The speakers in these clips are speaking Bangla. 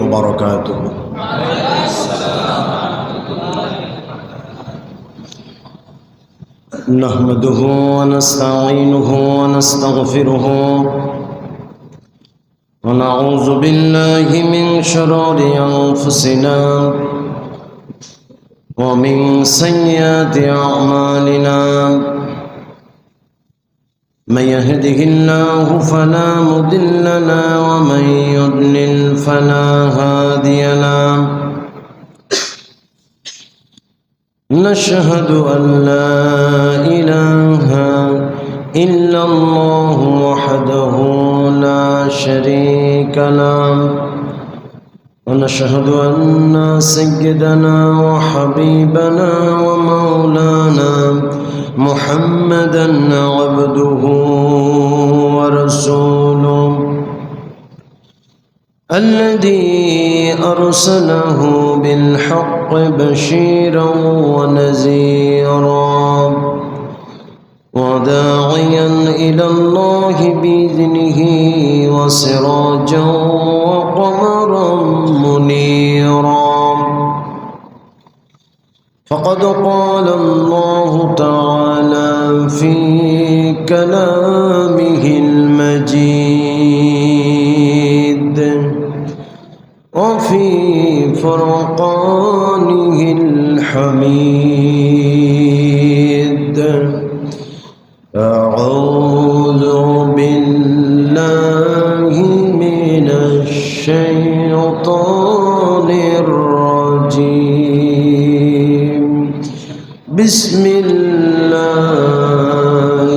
وبركاته. نحمده ونستعينه ونستغفره ونعوذ بالله من شرور أنفسنا ومن سيئات أعمالنا. من يهده الله فلا مضل له ومن يضلل فلا هادي له. نشهد أن لا إله إلا الله وحده لا شريك له. ونشهد أن سيدنا وحبيبنا ومولانا محمدا عبده ورسوله الذي أرسله بالحق بشيرا ونذيرا وداعيا إلى الله بإذنه وسراجا وقمرا منيرا. فقد قال الله تعالى في كلامه المجيد وفي فرقانه الحميد. أعوذ بالله من الشيطان الرجيم. بسم الله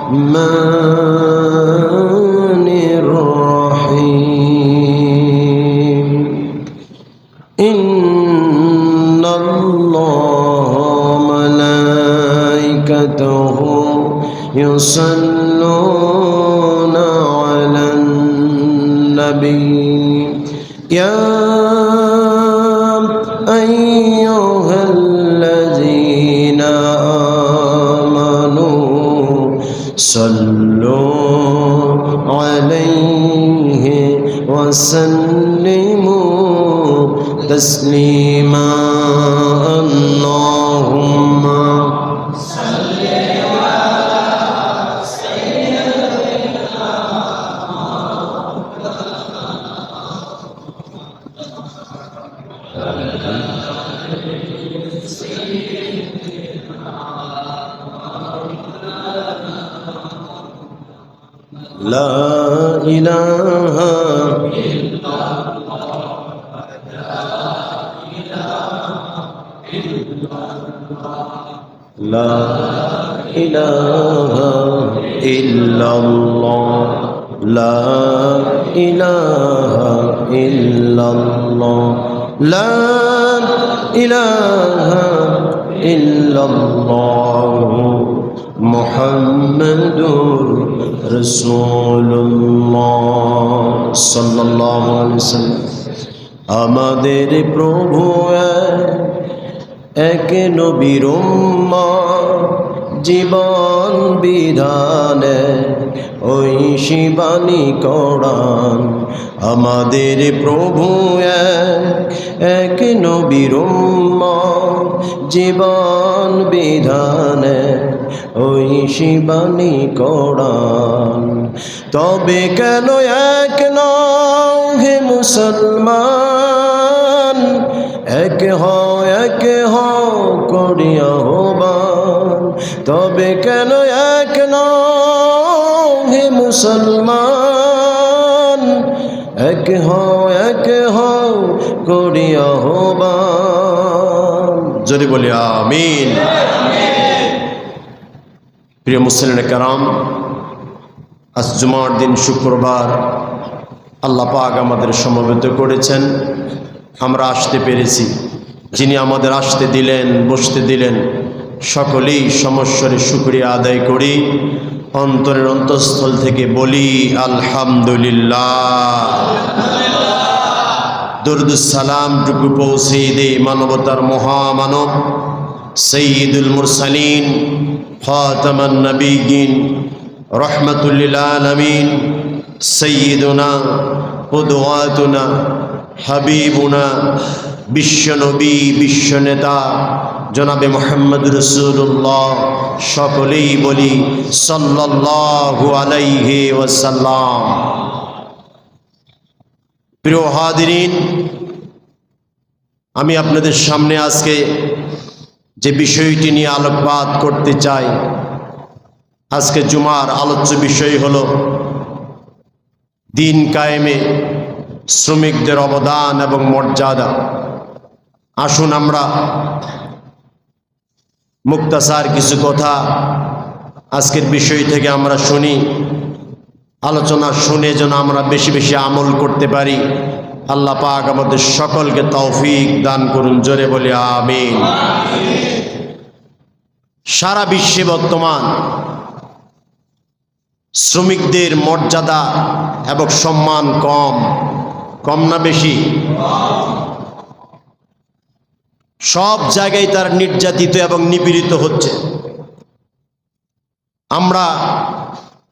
الرحمن الرحيم. إن الله وملائكته يصلون على النبي يا أيها الذين آمنوا صلوا عليه وسلموا تسليما. اللهم صل على سيدنا لا إله إلا الله. لا إله إلا الله. لا إله إلا الله. لا إله إلا الله محمد রসুল্লাহ সাল্লাল্লাহু আলাইহি ওয়াসাল্লাম। আমাদের প্রভু এক নবীর উম্মত, জীবন বিধানে ওই শিবানী কোরআন। আমাদের প্রভু এক নবীর উম্মত, জীবন বিধানে ওই শিবানী কোরআন। তবে কেন এক নও হে মুসলমান, এক হও করিয়া আহ্বান। তবে কেন এক নও হে মুসলমান, এক হও করিয়া আহ্বান। যদি বলি আমিন। প্রিয় মুসলিম কারাম, আজ জুমার দিন শুক্রবার আল্লাহ পাক আমাদের সমবেত করেছেন, আমরা আসতে পেরেছি। যিনি আমাদের আসতে দিলেন, বসতে দিলেন, সকলেই সমস্বরে শুকরিয়া আদায় করি। অন্তরের অন্তঃস্থল থেকে বলি আলহামদুলিল্লাহ। দরুদ সালাম টুকু পৌঁছে দে মানবতার মহামানব সৈয়দুল মুরসালিন খাতামান নবিয়্যিন রহমাতুল লিল আলামিন সৈয়দুনা কুদওয়াতুনা হাবিবুনা বিশ্বনবী বিশ্বনেতা জনাবে মুহাম্মদ রাসূলুল্লাহ, সকলেই বলি সাল্লাল্লাহু আলাইহি ওয়াসাল্লাম। প্রিয় হাদিরিন, আমি আপনাদের সামনে আজকে যে বিষয়টি নিয়ে আলোকপাত করতে চাই, আজকে জুমার আলোচ্য বিষয় হলো দিন কায়েমে শ্রমিকদের অবদান এবং মর্যাদা। আসুন আমরা মুক্তাসার কিছু কথা আজকের বিষয় থেকে আমরা শুনি, আলোচনা শুনে যেন আমরা বেশি বেশি আমল করতে পারি। আল্লাহ পাক আমাদের সকলকে তৌফিক দান করুন, জোরে বলি আমিন। সারা বিশ্বে বর্তমান শ্রমিকদের মর্যাদা এবং সম্মান কম না বেশি? সব জায়গায় তার নির্যাতিত এবং নিপীড়িত হচ্ছে। আমরা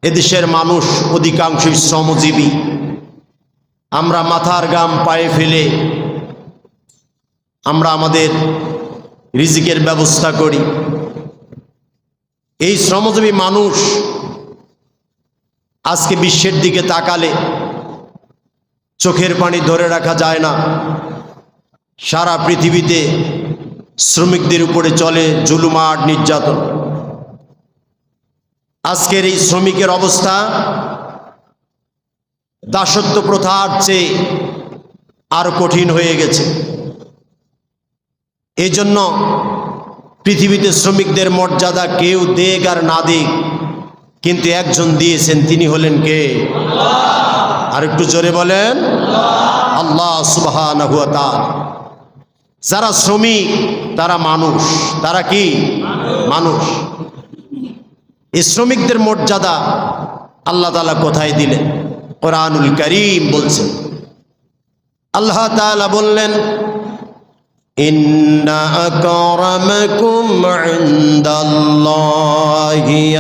এদেশের মানুষ অধিকাংশই শ্রমজীবী। আমরা মাথার ঘাম পায়ে ফেলে আমরা আমাদের রিজিকের ব্যবস্থা করি। এই শ্রমজীবী মানুষ আজকে বিশ্বের দিকে তাকালে চোখের পানি ধরে রাখা যায় না। সারা পৃথিবীতে শ্রমিকদের উপরে চলে জুলুম আর নির্যাতন। আজকের এই শ্রমিকের অবস্থা দাসত্ব প্রথার চেয়ে আরো কঠিন হয়ে গেছে। এই জন্য পৃথিবীতে শ্রমিকদের মর্যাদা কেউ দেখ আর না দেখ, কিন্তু একজন দিয়েছেন, তিনি হলেন কে? আর একটু জোরে বলেন, আল্লাহ সুবহানাহু ওয়া তাআলা। যারা শ্রমিক তারা মানুষ। তারা কি? মানুষ। এই শ্রমিকদের মর্যাদা আল্লাহ তাআলা কোথায় দিলেন? কোরআনুল কারীম বলছেন। আল্লাহ তাআলা বললেন, ইন্না আকরামাকুম ইনদাল্লাহি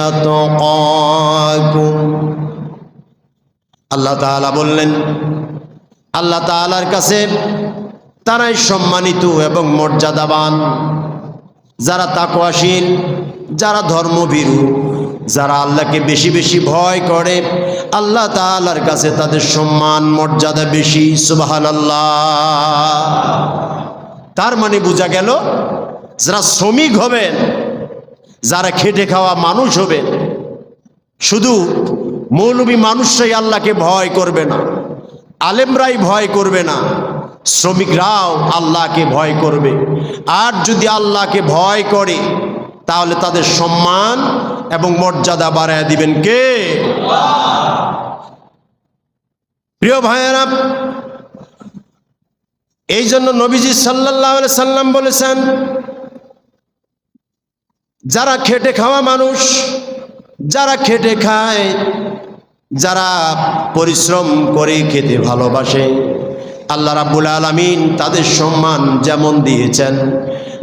আতকাকুম। আল্লাহ তাআলা বললেন, আল্লাহ তাআলার কাছে তারাই সম্মানিত এবং মর্যাদাবান, যারা তাকওয়াশীল, যারা ধর্মভীরু, যারা আল্লাহকে বেশি বেশি ভয় করে, আল্লাহ তাআলার কাছে তাদের সম্মান মর্যাদা বেশি। সুবহানাল্লাহ। তার মানে বোঝা গেল, যারা শ্রমিক হবেন, যারা খেটে খাওয়া মানুষ হবেন, শুধু মৌলবী মানুষরাই আল্লাহকে ভয় করবে না, আলেমরাই ভয় করবে না, শ্রমিকরাও আল্লাহকে ভয় করবে। আর যদি আল্লাহকে ভয় করে তাহলে তাদের সম্মান এবং মর্যাদা বাড়ায় দিবেন কে? প্রিয় ভাইয়েরা, এই জন্য নবীজি সাল্লাল্লাহু আলাইহি সাল্লাম বলেছেন, যারা খেটে খাওয়া মানুষ, যারা খেটে খায়, যারা পরিশ্রম করে খেতে ভালোবাসে, আল্লাহ রাব্বুল আলামিন তাদের সম্মান যেমন দিয়েছেন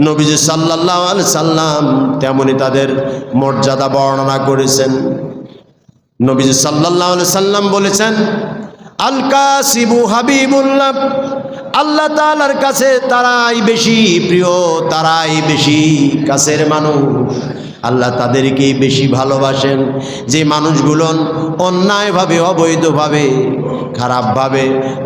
নবীজি সাল্লাল্লাহু আলাইহি সাল্লাম তেমনি তাদের মর্যাদা বর্ণনা করেছেন। নবীজি সাল্লাল্লাহু আলাইহি সাল্লাম বলেছেন, আল কাসিবু হাবিবুল্লাহ। আল্লাহ তাআলার কাছে তারাই বেশি প্রিয়, তারাই বেশি কাছের মানুষ। আল্লাহ তাদেরকেই বেশি ভালোবাসেন যে মানুষগুলো অন্যায়ভাবে, অবৈধভাবে, খারাপভাবে,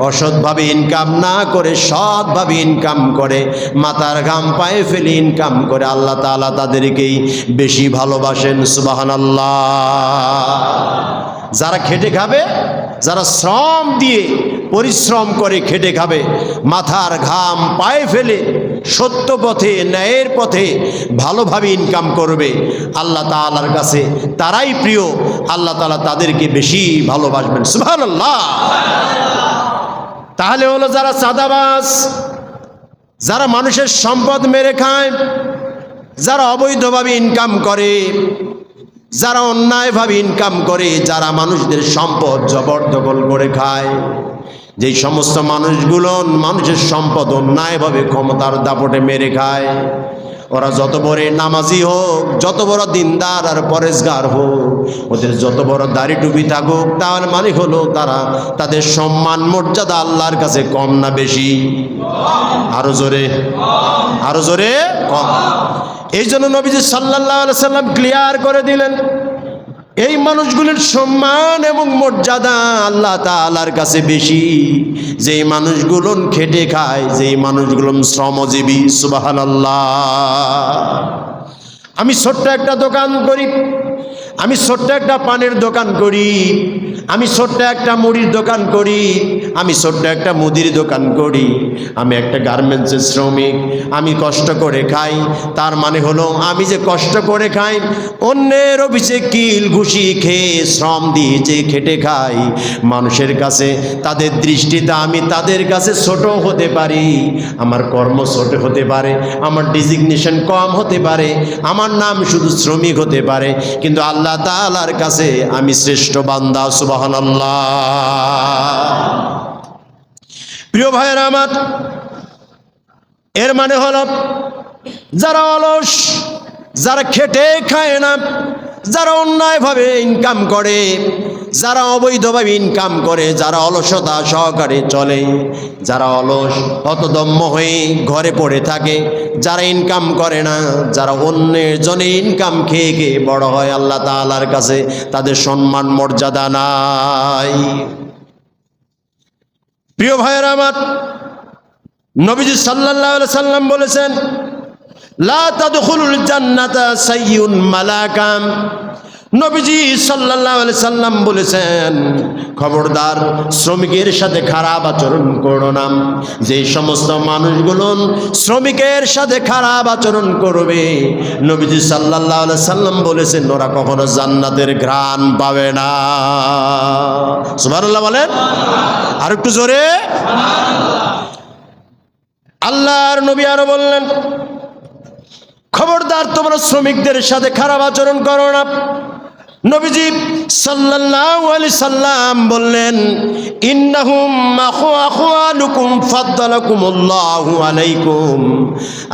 অসৎভাবে ইনকাম না করে সৎভাবে ইনকাম করে, মাথার ঘাম পায়ে ফেলে ইনকাম করে। আল্লাহ তাআলা তাদেরকেই বেশি ভালোবাসেন। সুবহানাল্লাহ। যারা খেটে খাবে, যারা শ্রম দিয়ে পরিশ্রম করে খেটে খাবে, মাথার ঘাম পায়ে ফেলে সত্য পথে, ন্যায়ের পথে ভালোভাবে ইনকাম করবে, আল্লাহ তাআলার কাছে তারাই প্রিয়। আল্লাহ তাআলা তাদেরকে বেশি ভালোবাসবেন। সুবহানাল্লাহ। তাহলে হলো যারা চাঁদাবাজ, যারা মানুষের সম্পদ মেরে খায়, যারা অবৈধভাবে ইনকাম করে, যারা অন্যায়ভাবে ইনকাম করে, যারা মানুষদের সম্পদ জবরদখল করে খায়, যেই সমস্ত মানুষগুলো মানুষের সম্পদ অন্যায়ভাবে ক্ষমতার দাপটে মেরে খায়, ওরা যত বড় নামাজি হোক, যত বড় দিনদার আর পরেজগার হোক, ওদের যত বড় দাড়ি টুপি থাকুক, তার মানে হলো তারা তাদের সম্মান মর্যাদা আল্লাহর কাছে কম না বেশি? আরো জোরে, আরো জোরে কম। এই জন্য নবীজি সাল্লাল্লাহু আলাইহি সাল্লাম ক্লিয়ার করে দিলেন, এই মানুষগুলির সম্মান এবং মর্যাদা আল্লাহ তাআলার কাছে বেশি যেই মানুষগুলো খেটে খায়, যেই মানুষগুলো শ্রমজীবী। সুবহানাল্লাহ। আমি ছোট্ট একটা দোকান করি, আমি ছোট্ট একটা পানের দোকান করি, আমি ছোট্ট একটা মুড়ির দোকান করি, আমি ছোট্ট একটা মুদির দোকান করি, আমি একটা গার্মেন্টসের শ্রমিক, আমি কষ্ট করে খাই। তার মানে হলো আমি যে কষ্ট করে খাই, অন্যের অফিসে কিল ঘুষি খেয়ে শ্রম দিয়ে যে খেটে খাই, মানুষের কাছে তাদের দৃষ্টিতে আমি তাদের কাছে ছোট হতে পারি, আমার কর্ম ছোট হতে পারে, আমার ডিজিগনেশন কম হতে পারে, আমার নাম শুধু শ্রমিক হতে পারে, কিন্তু আল্লাহ তাআলার কাছে আমি শ্রেষ্ঠ বান্দা। সুবহানাল্লাহ। প্রিয় ভাইয়েরা আমার, এর মানে হলো যারা অলস, যারা খেটে খায় না, যারা অন্যায়ভাবে ইনকাম করে, যারা অবৈধভাবে ইনকাম করে, যারা অলসতা সহকারে চলে, যারা অলস হতদম্য হয়ে ঘরে পড়ে থাকে, যারা ইনকাম করে না, যারা অন্যের জনে ইনকাম খেয়ে খেয়ে বড় হয়, আল্লাহ তাআলার কাছে তাদের সম্মান মর্যাদা নাই। প্রিয় ভাইয়েরা আমার, নবীজি সাল্লাল্লাহু আলাইহি সাল্লাম বলেছেন, লা তাদখুলুল জান্নাতা সাইয়্যুন মালাকাম। নবীজি সাল্লাল্লাহু আলাইহি সাল্লাম বলেছেন, খবরদার শ্রমিকের সাথে খারাপ আচরণ করো না। যে সমস্ত মানুষগুলো শ্রমিকের সাথে খারাপ আচরণ করবে, নবীজি সাল্লাল্লাহু আলাইহি সাল্লাম বলেছেন, ওরা কখনো জান্নাতের ঘ্রাণ পাবে না। সুবহানাল্লাহ বলেন, আর একটু জোরে সুবহানাল্লাহ। আল্লাহর নবী আরো বললেন, খবরদার তোমরা শ্রমিকদের সাথে খারাপ আচরণ করো না। নবীজি সাল্লাল্লাহু আলাইহি সাল্লাম বললেন, ইন্নাহুম আখওয়ানুকুম ফাদ্দালাকুমুল্লাহু আলাইকুম।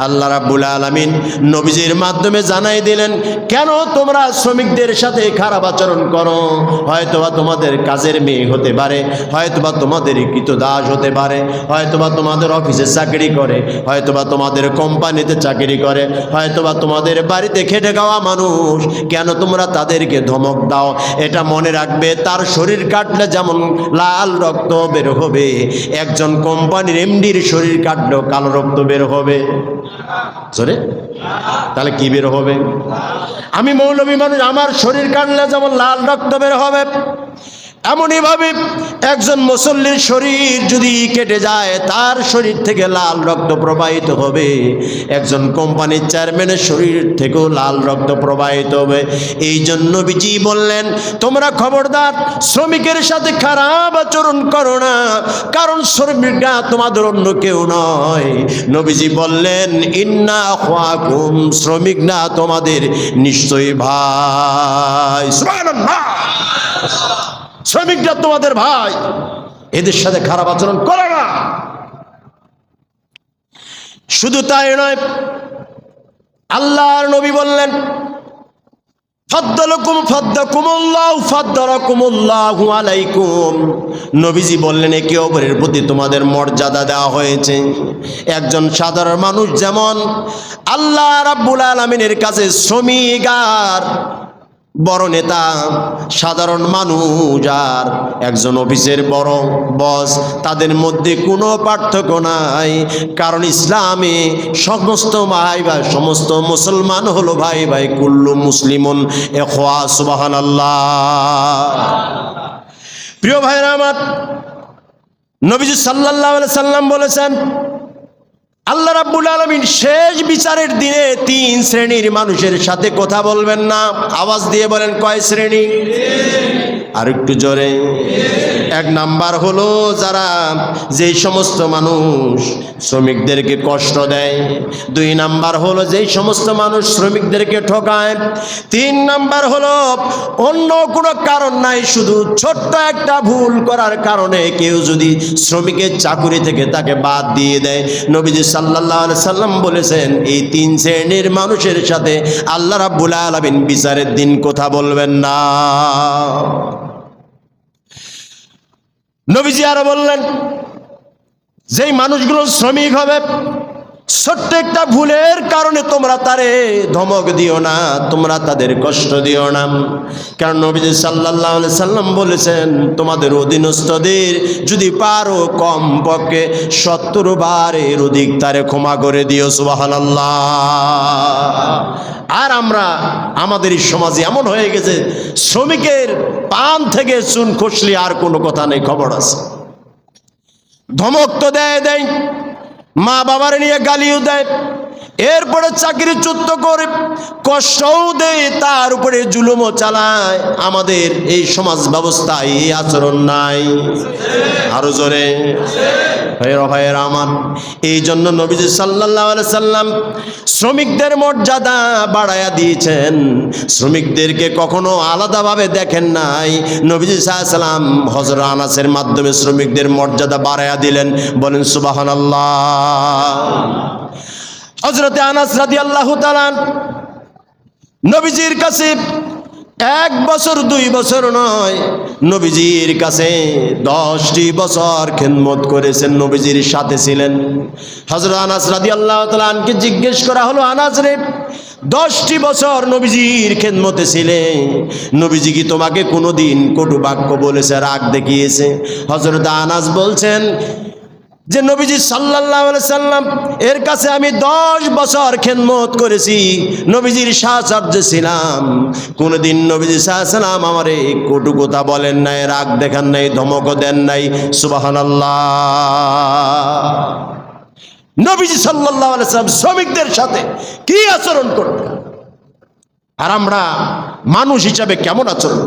আল্লাহ রাব্বুল আলামিন নবীজির মাধ্যমে জানাই দিলেন, কেন তোমরা শ্রমিকদের সাথে খারাপ আচরণ করো। হয়তোবা তোমাদের কাজের মেয়ে হতে পারে, হয়তোবা তোমাদের কৃতদাস হতে পারে, হয়তোবা তোমাদের অফিসে চাকরি করে, হয়তোবা তোমাদের কোম্পানিতে চাকরি করে, হয়তোবা তোমাদের বাড়িতে খেটে খাওয়া মানুষ, কেন তোমরা তাদেরকে ধমক দাও? এটা মনে রাখবে, তার শরীর কাটলে যেমন লাল রক্ত বের হবে, একজন কোম্পানির এমডির শরীর কাটলেও কালো রক্ত বের হবে। সরে তাহলে কি বের হবে? আমি মৌলবী মানুষ, আমার শরীর কাটলে যেমন লাল রক্ত বের হবে, এমনই ভাবে একজন মুসল্লির শরীর যদি কেটে যায়, তার শরীর থেকে লাল রক্ত প্রবাহিত হবে। একজন কোম্পানির চেয়ারম্যানের শরীর থেকেও লাল রক্ত প্রবাহিত হবে। এই জন্য নবীজি বললেন, তোমরা খবরদার শ্রমিকের সাথে খারাপ আচরণ করো না, কারণ শ্রমিকরা তোমাদের অন্য কেউ নয়। নবীজি বললেন, ইন্না আখওয়াকুম, শ্রমিক না তোমাদের নিশ্চয়ই ভাই। সুবহানাল্লাহ। শ্রমিকরা তোমাদের ভাই, এদের সাথে খারাপ আচরণ করো না। শুধু তাই নয়, আল্লাহর নবী বললেন, ফাদ্দালাকুমুল্লাহু আলাইকুম। নবীজি বললেন, একে অপরের প্রতি তোমাদের মর্যাদা দেওয়া হয়েছে। একজন সাধারণ মানুষ যেমন আল্লাহ রাব্বুল আলামিনের কাছে শ্রমিক আর বড় নেতা, সাধারণ মানুষ আর একজন অফিসের বড় বস, তাদের মধ্যে কোনো পার্থক্য নাই। কারণ ইসলামে সমস্ত ভাই ভাই, সমস্ত মুসলমান হলো ভাই ভাই, কুল্লু মুসলিমুন ইখওয়া। সুবহানাল্লাহ। প্রিয় ভাইরা আমার, নবীজি সাল্লাল্লাহু আলাইহি সাল্লাম বলেছেন, আল্লাহ রাব্বুল আলামিন শেষ বিচারের দিনে 3 শ্রেণীর মানুষের সাথে কথা বলবেন না। আওয়াজ দিয়ে বলেন, কয় শ্রেণী? আর একটু জোরে। 1 নাম্বার হলো যারা, যেই সমস্ত মানুষ শ্রমিকদেরকে কষ্ট দেয়। 2 নাম্বার হলো যেই সমস্ত মানুষ শ্রমিকদেরকে ঠকায়। 3 নাম্বার হলো অন্য কোনো কারণ নাই, শুধু ছোট্ট একটা ভুল করার কারণে কেউ যদি শ্রমিকের চাকুরি থেকে তাকে বাদ দিয়ে দেয়, নবীজি সাল্লাল্লাহু আলাইহি সাল্লাম বলেছেন, এই তিন শ্রেণীর মানুষের সাথে আল্লাহ রাব্বুল আলামিন বিচারের দিন কথা বলবেন না। নবীজি আরো বললেন, যেই মানুষগুলো শ্রমিক হবে, ছোট্ট একটা ভুলের কারণে তোমরা তারে ধমক দিও না, তোমরা তাদের কষ্ট দিও না। কারণ নবীজি সাল্লাল্লাহু আলাইহি সাল্লাম বলেছেন, তোমাদের অধীনস্থদের যদি পারো কম পক্ষে 70 বারের অধিক তারে ক্ষমা করে দিও। সুবহানাল্লাহ। আর আমরা আমাদের এই সমাজে এমন হয়ে গেছে, শ্রমিকের পান থেকে চুন খসলে আর কোনো কথা নেই, খবর আছে। ধমক তো দেয়, মা বাবার নিয়ে গালিও দেয়, এরপরে চাকরিচ্যুত করে কষ্টও দেয়, তার উপরে জুলুমও চালায়। আমাদের এই সমাজ ব্যবস্থায় এই আচরণ নাই? আরো জোরে ভাইয়ের আমার। এই জন্য নবীজি সাল্লাল্লাহু আলাইহি সাল্লাম শ্রমিকদের মর্যাদা বাড়ায়া দিয়েছেন। শ্রমিকদেরকে কখনো আলাদাভাবে দেখেন নাই। নবীজি সাল্লাল্লাহু আলাইহি সাল্লাম হযরত আনাসের মাধ্যমে শ্রমিকদের মর্যাদা বাড়ায়া দিলেন। বলেন সুবহানাল্লাহ। হযরত আনাস রাদিয়াল্লাহু তাআলা নবীজির কাছে 1 বছর 2 বছর নয়, নবীজির কাছে 10টি বছর খিদমত করেছেন, নবীজির সাথে ছিলেন। হযরত আনাস রাদিয়াল্লাহু তাআলা আনকে জিজ্ঞেস করা হলো, আনাস রে, 10টি বছর নবীজির খিদমতে ছিলে, নবীজি কি তোমাকে কোনোদিন কটু বাক্য বলেছে, রাগ দেখিয়েছে? হযরত আনাস বলছেন যে নবীজি সাল্লাল্লাহু আলাইহি সাল্লাম এর কাছে আমি 10 বছর খিদমত করেছি, নবীজির সাহচর্যে ছিলাম, কোনদিন নবীজি সাল্লাল্লাহু আলাইহি সাল্লাম আমারে কটু কথা বলেন নাই, রাগ দেখান নাই, ধমকও দেন নাই। সুবহানাল্লাহ। নবীজি সাল্লাল্লাহু আলাইহি সাল্লাম শ্রমিকদের সাথে কি আচরণ করতেন, আর আমরা মানুষ হিসাবে কেমন আচরণ?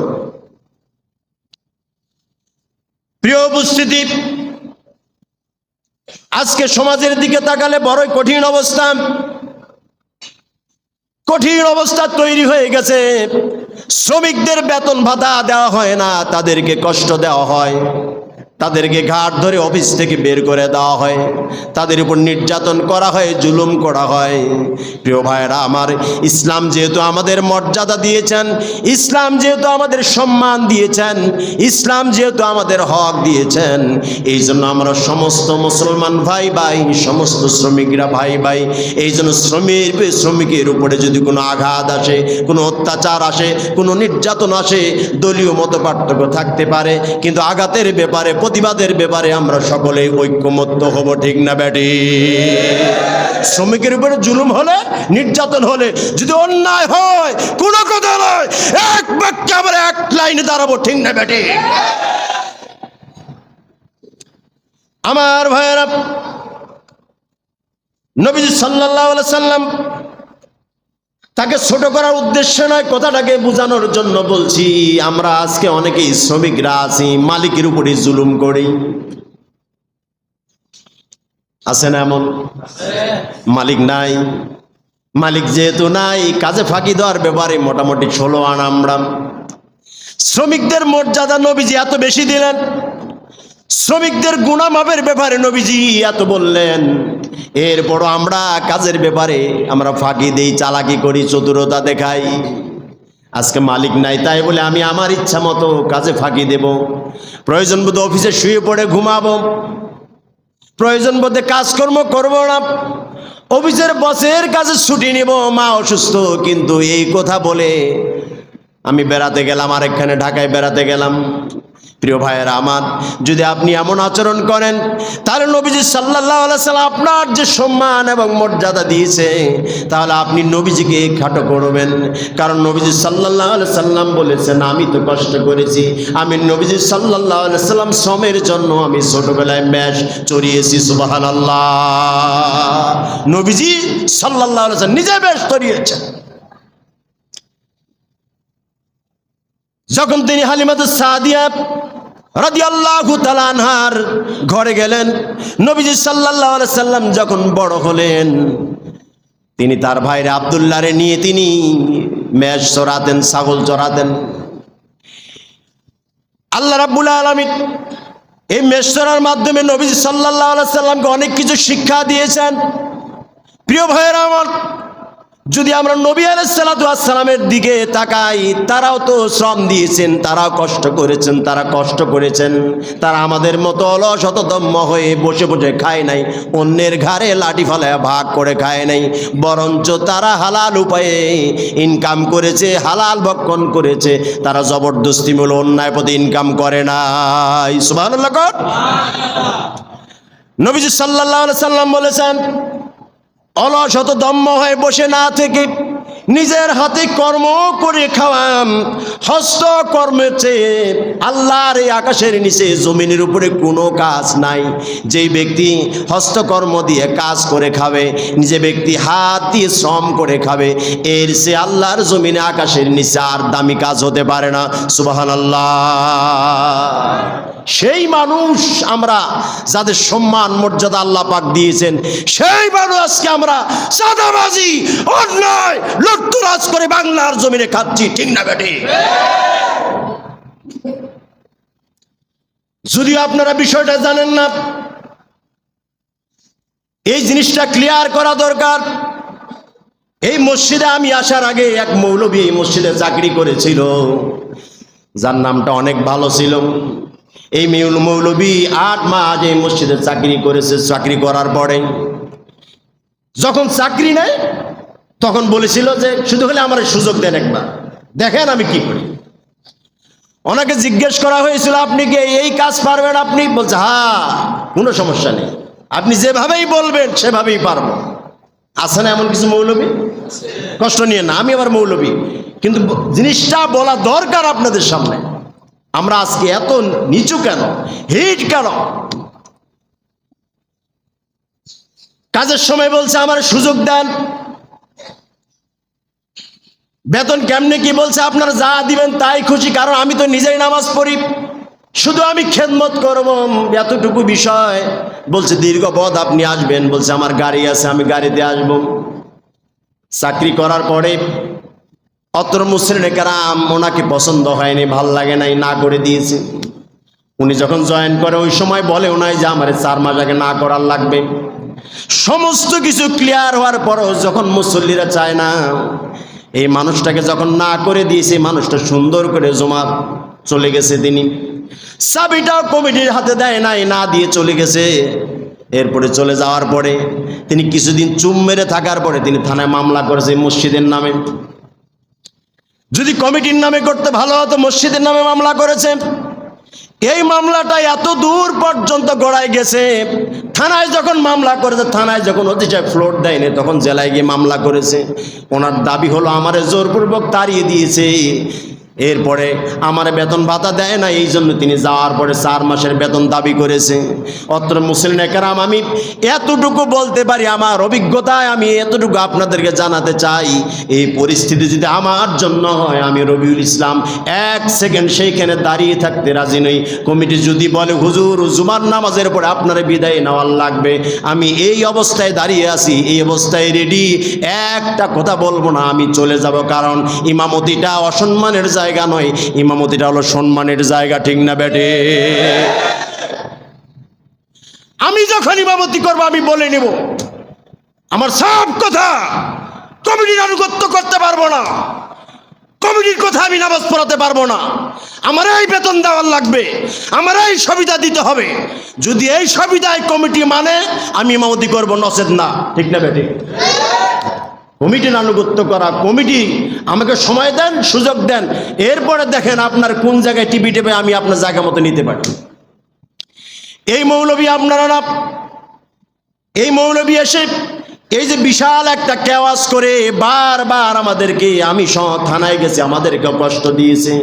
প্রিয় উপস্থিতি, আজকে সমাজের দিকে তাকালে বড়ই কঠিন অবস্থা তৈরি হয়ে গেছে। শ্রমিকদের বেতন ভাতা দেওয়া হয় না, তাদেরকে কষ্ট দেওয়া হয়, তাদেরকে ঘাট ধরে অফিস থেকে বের করে দেওয়া হয়, তাদের উপর নির্যাতন করা হয়, জুলুম করা হয়। প্রিয় ভাইরা আমার, ইসলাম যেহেতু আমাদের মর্যাদা দিয়েছেন, ইসলাম যেহেতু আমাদের সম্মান দিয়েছেন, ইসলাম যেহেতু আমাদের হক দিয়েছেন, এই জন্য আমরা সমস্ত মুসলমান ভাই ভাই, সমস্ত শ্রমিকরা ভাই ভাই, এই জন্য শ্রমিকের উপরে যদি কোনো আঘাত আসে, কোনো অত্যাচার আসে, কোনো নির্যাতন আসে, দলীয় মত পার্থক্য থাকতে পারে, কিন্তু আঘাতের ব্যাপারে, প্রতিবাদের ব্যাপারে আমরা সকলেই ঐক্যমত্য হব। ঠিক না বেটি? শ্রমিকের উপরে জুলুম হলে, নির্যাতন হলে, যদি অন্যায় হয়, কোনো কথা নয়, এক বাক্যে আমরা এক লাইনে দাঁড়াবো। ঠিক না বেটি? আমার ভাইয়েরা, নবীজি সাল্লাল্লাহু আলাইহি সাল্লাম তাকে ছোট করার উদ্দেশ্য নয়, কথাটাকে বোঝানোর জন্য বলছি। আমরা আজকে অনেকেই শ্রমিকরা আছি, মালিকের উপরে জুলুম করি। আছে না এমন? মালিক নাই। মালিক যেহেতু নাই, কাজে ফাঁকি দেওয়ার ব্যাপারে মোটামুটি 16 আনা আমরা। শ্রমিকদের মর্যাদা নবীজি এত বেশি দিলেন, শ্রমিকদের গুণামাপের ব্যাপারে নবীজি এত বললেন, এরপরও আমরা কাজের ব্যাপারে আমরা ফাঁকি দেই, চালাকি করি, চতুরতা দেখাই। আজকে মালিক নাই, তাই বলে আমি আমার ইচ্ছা মতো কাজে ফাঁকি দেব, প্রয়োজন বোধে অফিসে শুয়ে পড়ে ঘুমাবো, প্রয়োজন বোধে কাজকর্ম করবো না, অফিসের বসের কাছে ছুটি নিব, মা অসুস্থ, কিন্তু এই কথা বলে আমি বেড়াতে গেলাম, আরেকখানে ঢাকায় বেড়াতে গেলাম। প্রিয় ভাইয়েরা আমার, যদি আপনি এমন আচরণ করেন, তাহলে নবীজি সাল্লাল্লাহু আলাইহি সাল্লাম আপনার যে সম্মান এবং মর্যাদা দিয়েছে, তাহলে আপনি নবীজিকে খাটো করবেন। কারণ নবীজি সাল্লাল্লাহু আলাইহি সাল্লাম বলেছেন, আমি তো কষ্ট করেছি, আমি নবীজি সাল্লাল্লাহু আলাইহি সাল্লাম শ্রমের জন্য আমি ছোটবেলায় মেষ চড়িয়েছি। সুবহানাল্লাহ। নবীজি সাল্লাল্লাহু আলাইহি সাল্লাম নিজে মেষ চড়িয়েছেন। যখন তিনি হালিমাতুস সাদিয়া রাদিয়াল্লাহু তাআলা আনহার ঘরে গেলেন, নবীজি সাল্লাল্লাহু আলাইহি সাল্লাম যখন বড় হলেন, তিনি তার ভাইরে আব্দুল্লাহরে নিয়ে তিনি মেষ চড়াতেন, ছাগল চড়াতেন। আল্লাহ রাব্বুল আলামিন এই মেশরার মাধ্যমে নবীজি সাল্লাল্লাহু আলাইহি সাল্লামকে অনেক কিছু শিক্ষা দিয়েছেন। প্রিয় ভাইয়েরা আমার, যদি আমরা নবী আলাইহিস সালাতু ওয়াস সালামের দিকে তাকাই, তারাও তো শ্রম দিয়েছেন, তারাও কষ্ট করেছেন, তারা আমাদের মতো অলস হতদম্য হয়ে বসে বসে খায় নাই, অন্যের ঘাড়ে লাঠি ফেলায় ভাগ করে খায় নাই, বরঞ্চ তারা হালাল উপায়ে ইনকাম করেছে, হালাল ভক্ষণ করেছে। তারা জবরদস্তিমূলক অন্যায় পথে ইনকাম করে নাই। সুবহানাল্লাহ। নবীজি সাল্লাল্লাহু আলাইহি সাল্লাম বলেছেন, অলস হতদম্য হয়ে বসে না থেকে নিজের হাতে কর্ম করে খাওয়াম। হস্তকর্মের চেয়ে আল্লাহর এই আকাশের নিচে জমিনের উপরে কোনো কাজ নাই। যেই ব্যক্তি হস্তকর্ম দিয়ে কাজ করে খাবে, যে ব্যক্তি হাত দিয়ে শ্রম করে খাবে, এর সে আল্লাহর জমিনে আকাশের নিচে আর দামি কাজ হতে পারে না। সুবহানাল্লাহ। সেই মানুষ আমরা যাদের সম্মান মর্যাদা আল্লাহ পাক দিয়েছেন, সেই মানুষ আজকে আমরা চাঁদাবাজি, অন্যায়, লুটতরাজ করে বাংলার জমিনে খাচ্ছি। ঠিক না বেটি? যদিও আপনারা বিষয়টা জানেন না, এই জিনিসটা ক্লিয়ার করা দরকার। এই মসজিদে আমি আসার আগে এক মৌলবী এই মসজিদে চাকরি করেছিল, যার নামটা অনেক ভালো ছিল। এই মৌলবী 8 মাস এই মসজিদে চাকরি করেছে। চাকরি করার পরে যখন চাকরি নেয়, তখন বলেছিল যে শুধু হলে আমার সুযোগ দেন, একবার দেখেন আমি কি করি। ওনাকে জিজ্ঞেস করা হয়েছিল, আপনি কি এই কাজ পারবেন? আপনি বলছে, হ্যাঁ, কোনো সমস্যা নেই, আপনি যেভাবেই বলবেন সেভাবেই পারবো। আছে না এমন কিছু মৌলবী? কষ্ট নিয়ে না, আমি আবার মৌলবী, কিন্তু জিনিসটা বলা দরকার আপনাদের সামনে। আমরা আজকে এত নিচু কেন, হিট কেন? কাজের সময় বলছে আমার সুযোগ দেন, বেতন কেমনে কি বলছে আপনারা যা দিবেন তাই খুশি, কারণ আমি তো নিজেই নামাজ পড়ি, শুধু আমি খেদমত করব, এতটুকু বিষয়। বলছে দীর্ঘ পথ আপনি আসবেন, বলছে আমার গাড়ি আছে, আমি গাড়িতে আসব। চাকরি করার পরে অত্র মুসলিম কেরাম ওনাকে পছন্দ হয়নি, ভাল লাগে নাই, না করে দিয়েছে। উনি যখন জয়েন করে ওই সময় বলে ওনাই যে আমার 4 মাস আগে না করার লাগবে। সমস্ত কিছু ক্লিয়ার হওয়ার পরও যখন মুসল্লিরা চায় না, এই মানুষটাকে যখন না করে দিয়েছে, মানুষটা সুন্দর করে জমা চলে গেছে। তিনি চাবিটাও কমিটির হাতে দেয় নাই, না দিয়ে চলে গেছে। এরপরে চলে যাওয়ার পরে তিনি কিছুদিন চুম মেরে থাকার পরে তিনি থানায় মামলা করেছে মসজিদের নামে। যদি কমিটির নামে করতে ভালো হতো, মসজিদের নামে মামলা করেছে। এই মামলাটা এত দূর পর্যন্ত গড়ায় গেছে, থানায় যখন মামলা করেছে, থানায় যখন ওসি সাহেব ফ্লোর দেয়নি, তখন জেলায় গিয়ে মামলা করেছে। ওনার দাবি হলো আমারে জোরপূর্বক তাড়িয়ে দিয়েছে, এরপরে আমার বেতন ভাতা দেয় না, এই জন্য তিনি যাওয়ার পরে 4 মাসের বেতন দাবি করেছে। অত্র মুসলিম একরাম, আমি এতটুকু বলতে পারি, আমার অভিজ্ঞতায় আমি এতটুকু আপনাদেরকে জানাতে চাই, এই পরিস্থিতি যদি আমার জন্য হয়, আমি রবিউল ইসলাম 1 সেকেন্ড সেইখানে দাঁড়িয়ে থাকতে রাজি নই। কমিটি যদি বলে হুজুর জুমার নামাজের পরে আপনার বিদায় নেওয়ার লাগবে, আমি এই অবস্থায় দাঁড়িয়ে আছি, এই অবস্থায় রেডি, একটা কথা বলবো না, আমি চলে যাব। কারণ ইমামতিটা অসম্মানের জায়গা নয়, ইমামতিটা হলো সম্মানের জায়গা। ঠিক না বেটে? আমি যখন ইমামতি করব আমি বলে নেব, আমার সব কথা কমিটির আনুগত্য করতে পারবো না, কমিটির কথা আমি নামাজ পড়াতে পারবো না, আমার এই বেতন দেওয়ার লাগবে, আমার এই সুবিধা দিতে হবে। যদি এই সুবিধায় কমিটি মানে আমি ইমামতি করব, নচেত না। ঠিক না বেটে? কমিটির আনুগত্য করা, কমিটি আমাকে সময় দেন, সুযোগ দেন, এরপরে দেখেন আপনার কোন জায়গায় টিভি টেপে আমি আপনার জায়গা মতো নিতে পারি। এই মৌলবী আপনারা না, এই মৌলবী এসে এই যে বিশাল একটা কেওয়াজ করে বারবার আমাদেরকে, আমি থানায় গেছি, আমাদেরকে কষ্ট দিয়েছে।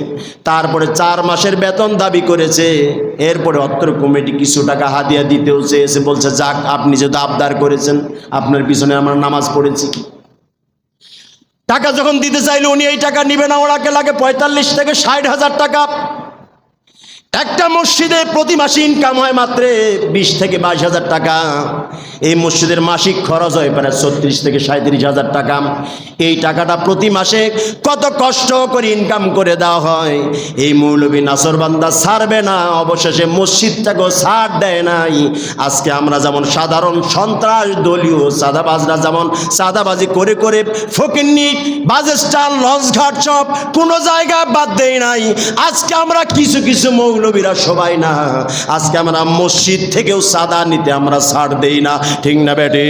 তারপরে 4 মাসের বেতন দাবি করেছে। এরপরে অত্র কমিটি কিছু টাকা হাদিয়া দিতেও চেয়েছে, বলছে যাক আপনি যেহেতু আবদার করেছেন, আপনার পিছনে আমরা নামাজ পড়েছি। টাকা যখন দিতে চাইলে উনি এই টাকা নিবে না, ওনাকে লাগে 45 থেকে 60 হাজার টাকা। একটা মসজিদে প্রতি মাসে ইনকাম হয় মাত্র 20 থেকে 22,000 টাকা। এই মসজিদের মাসিক খরচ হয় প্রায় 36 থেকে 37,000 টাকা। এই টাকাটা প্রতি মাসে কত কষ্ট করে ইনকাম করে দেওয়া হয়। এই মৌলবী নাসরবান্দা ছাড়বে না, অবশেষে মসজিদটাকেও ছাড় দেয় নাই। আজকে আমরা যেমন সাধারণ সন্ত্রাস দলীয় চাঁদাবাজরা যেমন চাঁদাবাজি করে করে ফকিন্নি বাসস্ট্যান্ড লঞ্চঘাট সব কোনো জায়গা বাদ দেয় নাই, আজকে আমরা কিছু কিছু মৌলবীরা সবাই না, আজকে আমরা মসজিদ থেকেও চাঁদা নিতে আমরা ছাড় দেই না, ঠিক না বেটে?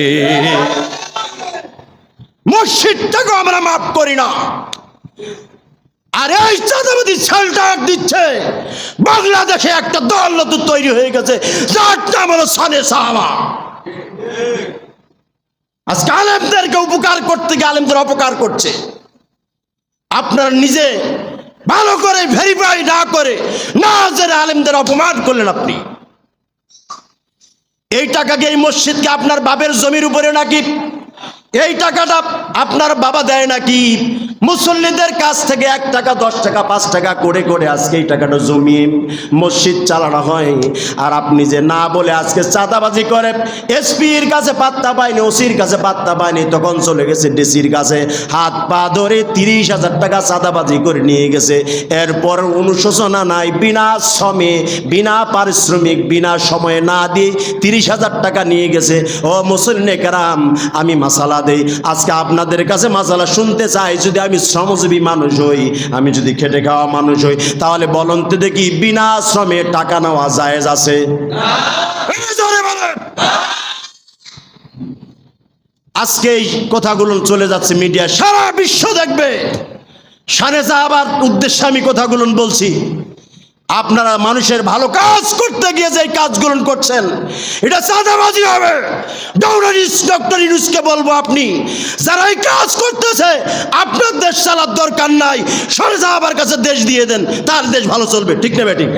মসজিদটাকেও আমরা মাফ করি না। আর এই চাঁদাবাদী ছেলেটাক দিচ্ছে বাংলাদেশে একটা দল নতুন তৈরি হয়ে গেছে, যার নাম হলো সানে সাহাবা। আজকে আলেমদেরকে উপকার করতে গিয়ে আলেমদের অপকার করছে। আপনারা নিজে ভালো করে ভেরিফাই না করে না জেনে আলেমদের অপমান করলেন আপনি। এই টাকাকে এই মসজিদকে আপনার বাপের জমির উপরে নাকি এই টাকাটা আপনার বাবা দেয় নাকি? মুসল্লিদের কাছ থেকে 1 টাকা 10 টাকা 5 টাকা করে করে আজকে এই টাকাটা জমিয়ে মসজিদ চালানো হয়। আর আপনি যে না বলে আজকে চাঁদাবাজি করে, এসপির কাছে পাত্তা পায়নি, ওসির কাছে পাত্তা পায়নি, তখন চলে গেছে ডিসির কাছে, হাত পা ধরে 30,000 টাকা চাঁদাবাজি করে নিয়ে গেছে। এরপর অনুশোচনা নাই, বিনা শ্রমে বিনা পারিশ্রমিক বিনা সময়ে না দিয়ে 30,000 টাকা নিয়ে গেছে। ও মুসল্লিনে কেরাম, আমি মাসালা দেই, আজকে আপনাদের কাছে মাসালা শুনতে চাই। যদি আমি শ্রমজীবী মানুষ হই, আমি যদি খেটে খাওয়া মানুষ হই, তাহলে বলুন তো দেখি বিনা শ্রমে টাকা নেওয়া জায়েজ আছে? আজকে এই কথাগুলো চলে যাচ্ছে মিডিয়া, সারা বিশ্ব দেখবে। সানে সাহাবার উদ্দেশ্যে আমি কথাগুলো বলছি। আপনারা মানুষের ভালো কাজ করতে গিয়ে যে কাজগুলো করছেন, এটা চাঁদাবাজি হবে। ডক্টর ইউনূসকে বলবো, আপনি যারা এই কাজ করতেছে, আপনার দেশ চালার দরকার নাই, সানে সাহাবার কাছে দেশ দিয়ে দেন, তার দেশ ভালো চলবে, ঠিক না বেঠিক?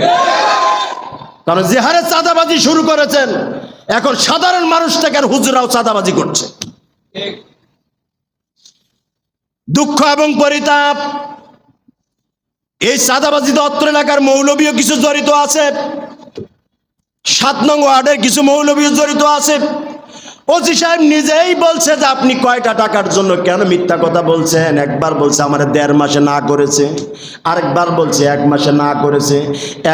কারণ যে হারে চাঁদাবাজি শুরু করেছেন, এখন সাধারণ মানুষ থেকে আর হুজুরাও চাঁদাবাজি করছে। দুঃখ এবং পরিতাপ, এই চাঁদাবাজিতে অত্র এলাকার মৌলবীও কিছু জড়িত আছে, 7 নং ওয়ার্ডের কিছু মৌলবীও জড়িত আছে। ওসি সাহেব নিজেই বলছে যে আপনি কয়টা টাকার জন্য কেন মিথ্যা কথা বলছেন। একবার বলছে আমার 1.5 মাসে না করেছে, আরেকবার বলছে 1 মাসে না করেছে।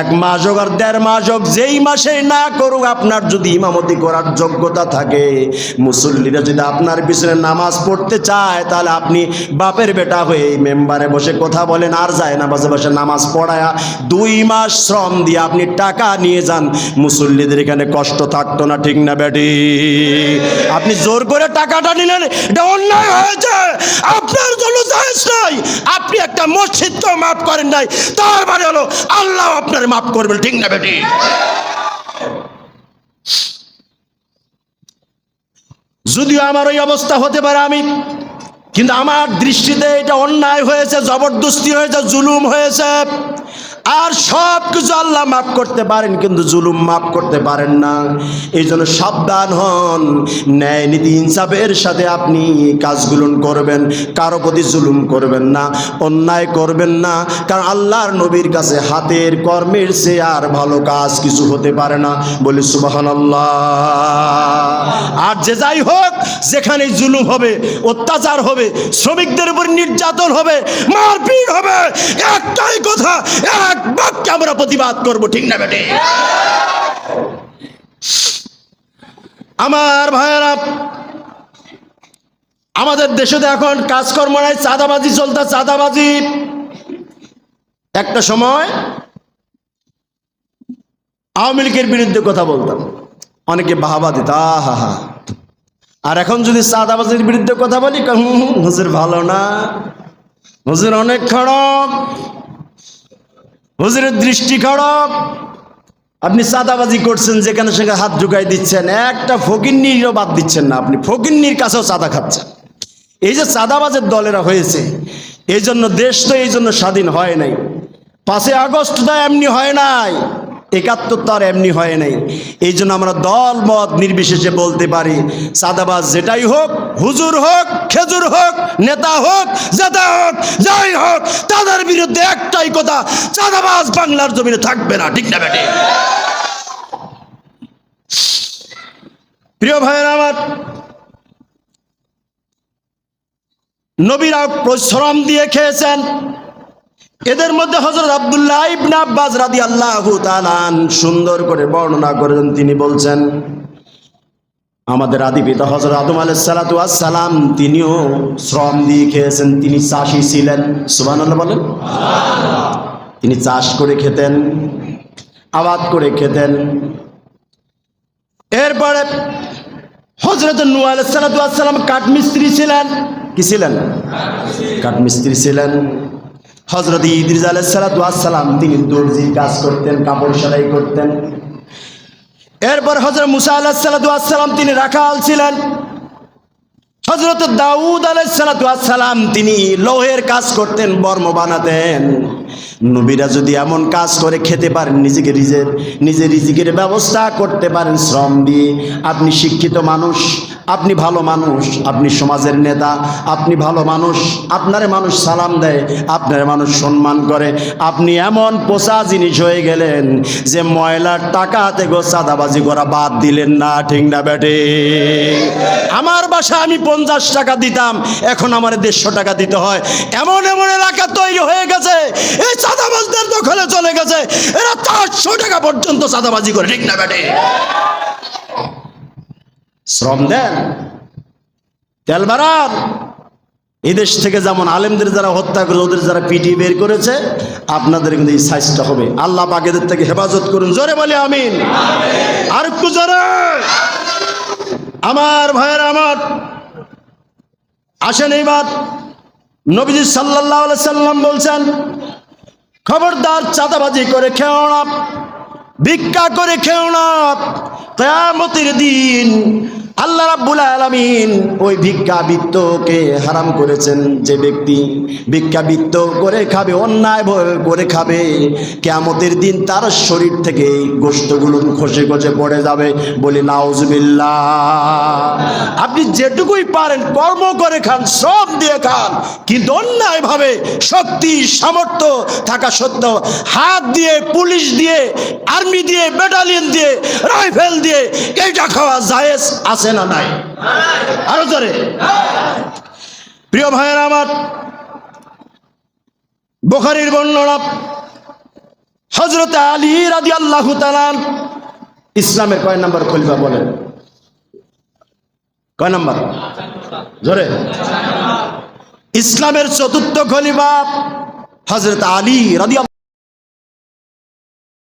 1 মাস হোক আর 1.5 মাস হোক, যেই মাসেই না করুক, আপনার যদি ইমামতি করার যোগ্যতা থাকে, মুসল্লিরা যদি আপনার পিছনে নামাজ পড়তে চায়, তাহলে আপনি বাপের বেটা হয়ে এই মেম্বারে বসে কথা বলেন, আর যায় না বসে বসে নামাজ পড়ায়া 2 মাস শ্রম দিয়ে আপনি টাকা নিয়ে যান, মুসল্লিদের এখানে কষ্ট থাকতো না, ঠিক না বেটি? আপনি জোর করে টাকাটা নিলেন, এটা অন্যায় হয়েছে, আপনার জন্য জায়েজ নয়। আপনি একটা মসজিদকেও মাফ করেন নাই, তার মানে হলো আল্লাহ আপনার মাফ করবেন, ঠিক না বেটি? যদিও আমার ওই অবস্থা হতে পারে, কিন্তু আমার দৃষ্টিতে এটা অন্যায় হয়েছে, জবরদস্তি হয়েছে, জুলুম হয়েছে। আর সব কিছু আল্লাহ মাফ করতে পারেন, কিন্তু জুলুম মাফ করতে পারেন না। এই জন্য সাবধান হন, ন্যায় নীতি ইনসাফের সাথে আপনি কাজগুলো করবেন, কারো প্রতি জুলুম করবেন না, অন্যায় করবেন না। কারণ আল্লাহর নবীর কাছে হাতের কর্মের চেয়ে আর ভালো কাজ কিছু হতে পারে না, বলি সুবহানাল্লাহ। আর যে যাই হোক, যেখানে জুলুম হবে, অত্যাচার হবে, শ্রমিকদের উপর নির্যাতন হবে, মারপিট হবে, একটাই কথা, এক বাক্যে আমরা প্রতিবাদ করব, ঠিক না বেটে? আমার ভাইয়েরা, আমাদের দেশে এখন কাজকর্ম নাই, চাঁদাবাজি চলতে, চাঁদাবাজি। একটা সময় আওয়ামী লীগের বিরুদ্ধে কথা বলতাম, অনেকে বাহাবা দিত, হা হা। আর এখন যদি চাঁদাবাজির বিরুদ্ধে কথা বলি, হুজুর ভালো না, হুজুর অনেক খারাপ, হুজুরের দৃষ্টি খারাপ। আপনি চাঁদাবাজি করছেন, যেখানে সেখানে হাত ঢুকাই দিচ্ছেন, একটা ফকিন্নিরও বাদ দিচ্ছেন না, আপনি ফকিন্নির কাছেও চাঁদা খাচ্ছেন। এই যে চাঁদাবাজের দলেরা হয়েছে, এই জন্য দেশ তো এই জন্য স্বাধীন হয় নাই। 5ই আগস্টটা এমনি হয় নাই, 71 তো আর এমনি হয় নাই। এই জন্য আমরা দল মত নির্বিশেষে বলতে পারি, চাঁদাবাজ যেটাই হোক, হুজুর হোক, খেজুর হোক, নেতা হোক, জেতা হোক, যাই হোক, তাদের বিরুদ্ধে একটাই কথা, চাঁদাবাজ বাংলার জমিনে থাকবে না। ঠিক না বেটে? প্রিয় ভাইয়েরা আমার, নবীরা পরিশ্রম দিয়ে খেয়েছেন। এদের মধ্যে হযরত আব্দুল্লাহ ইবনে আব্বাস রাদিয়াল্লাহু তাআলা সুন্দর করে বর্ণনা করেন। তিনি বলছেন, আমাদের আদি পিতা হযরত আদম আলাইহিস সালাতু ওয়াস সালাম তিনিও শ্রম দিয়ে খেয়েছেন। তিনি চাষী ছিলেন। সুবহানাল্লাহ বলেন। তিনি চাষ করে খেতেন, আবাদ করে খেতেন। এরপরে হযরত নূহ আলাইহিস সালাতু ওয়াস সালাম কাঠমিস্ত্রি ছিলেন। কি ছিলেন? কাঠমিস্ত্রি ছিলেন। হযরত ইদ্রিস আলাইহিস সালাতু ওয়াস সালাম তিনি দর্জির কাজ করতেন, কাপড় সেলাই করতেন। এরপর হযরত মুসা আলাইহিস সালাতু ওয়াস সালাম তিনি রাখাল ছিলেন। হযরত দাউদ আলাইহিস সালাতু ওয়াস সালাম তিনি লৌহের কাজ করতেন, বর্ম বানাতেন। নবীরা যদি এমন কাজ করে খেতে পারেন, নিজে রিজিকের ব্যবস্থা করতে পারেন শ্রম দিয়ে, আপনি শিক্ষিত মানুষ, আপনি ভালো মানুষ, আপনি সমাজের নেতা, আপনি ভালো মানুষ, আপনারে মানুষ সালাম দেয়, আপনার মানুষ সম্মান করে, আপনি এমন পোষা জিনিস হয়ে গেলেন যে ময়লার টাকা থেকে চাঁদাবাজি করা বাদ দিলেন না। ঠিক না বেটে? আমার বাসায় আমি 50 টাকা দিতাম, এখন আমার 150 টাকা দিতে হয়। এমন এমন এলাকা তৈরি হয়ে গেছে, এই চাঁদাবাজদের দখলে চলে গেছে, এরা 400 টাকা পর্যন্ত চাঁদাবাজি করে। ঠিক না বেটে? শ্রম দেন, তেল বাড়ান। এই দেশ থেকে যেমন আলেমদের যারা হত্যা করে, ওদের যারা পিটি বের করেছে, আপনাদের কিন্তু এই সাইজটা হবে। আল্লাহ পাক এদের থেকে হেফাজত করুন। জোরে বলি আমিন। আর একটু জোরে। আমার ভাইয়েরা আমার, আসেন এইবার নবীজি সাল্লাল্লাহু আলাইহি সাল্লাম বলছেন, খবরদার চাঁদাবাজি করে খেও না, ভিক্ষা করে খেও না। কিয়ামতের দিন আল্লাহ রাব্বুল আলামিন ওই ভিক্ষাবৃত্তকে হারাম করেছেন। যে ব্যক্তি ভিক্ষাবৃত্ত করে খাবে, অন্যায় করে খাবে, কিয়ামতের দিন তার শরীর থেকে গোশতগুলো খসে খসে পড়ে যাবে। বলি নাউজুবিল্লাহ। আপনি যেটুকুই পারেন কর্ম করে খান, শ্রম দিয়ে খান, কিন্তু অন্যায়ভাবে শক্তি সামর্থ্য থাকা সত্ত্বেও হাত দিয়ে, পুলিশ দিয়ে, আর্মি দিয়ে, ব্যাটালিয়ন দিয়ে, রাইফেল দিয়ে এইটা খাওয়া জায়েজ আছে না নাই? আরো জোরে। প্রিয় ভাইয়েরা আমার, বুখারীর বর্ণনা, হযরত আলী রাদিয়াল্লাহু তাআলা ইসলামের কয় নাম্বার খলিফা বলেন? কয় নাম্বার? জোরে। ইসলামের চতুর্থ খলিফা হযরত আলী রাদিয়াল্লাহু